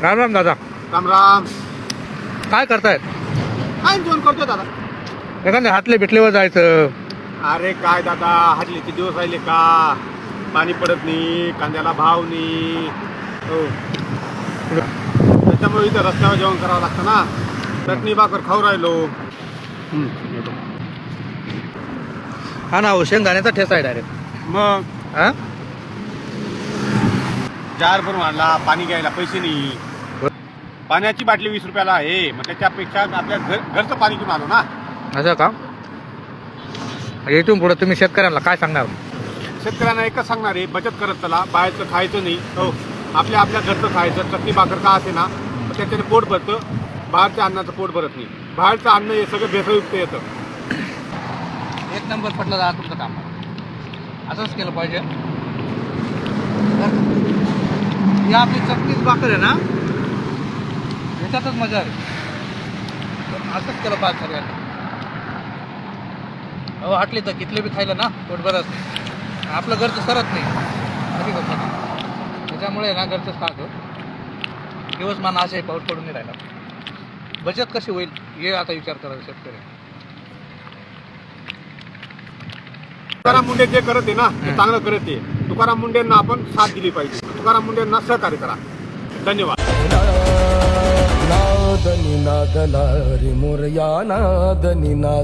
राम राम दादा. राम राम. काय करतायत? काय फोन करतो दादा? एखाद्या हातले भेटलेवर जायचं. अरे काय दादा, हल्लीचे दिवस राहिले का? पाणी पडत नाही, कांद्याला भाव नाही. हो, त्याच्यामुळे इथं रस्त्यावर जेवण करावं लागतं ना. चटणी भाकर खाऊ राहिलो. हा ना, हो शेंगदाण्याचा ठेसा आहे डायरेक्ट. मग हा जार भरून आणला, पाणी घ्यायला पैसे नाही. पाण्याची बाटली 20 रुपयाला आहे. मग त्याच्यापेक्षा आपल्या घरचं पाणी घेऊन आलो ना. असं का? इथून पुढे तुम्ही शेतकऱ्यांना काय सांगणार? शेतकऱ्यांना एकच सांगणार आहे, बचत करत चला, बाहेरचं खायचं नाही. हो, आपल्या घरचं खायचं. चटणी भाकर का असे ना, त्याच्याने पोट भरतं. बाहेरच्या अन्नाचं पोट भरत नाही. बाहेरचं अन्न हे सगळं भेसळयुक्त येतं. एक नंबर पटलं दादा तुमचं काम. असंच केलं पाहिजे. ही आपली चटणीच भाकर आहे ना, याच्यातच मजा आहे. असंच केलं पाहिजे सगळ्यांना. हो, हाटली तर कितले बी खायला ना पोट बरंच. आपलं घरचं सरत नाही अशी गोष्ट नाही. त्याच्यामुळे ना घरचंच खातो. दिवस मान असे पाऊस पडून नाही राहिला. बचत कशी होईल हे आता विचार करायला शेतकरी. तुकाराम मुंडे जे करत आहे ना ते चांगलं करत आहे. तुकाराम मुंडेंना आपण साथ दिली पाहिजे. तुकाराम मुंडेंना सहकार्य करा. धन्यवाद. नाद निनादला रे मोरया नाद निनाद.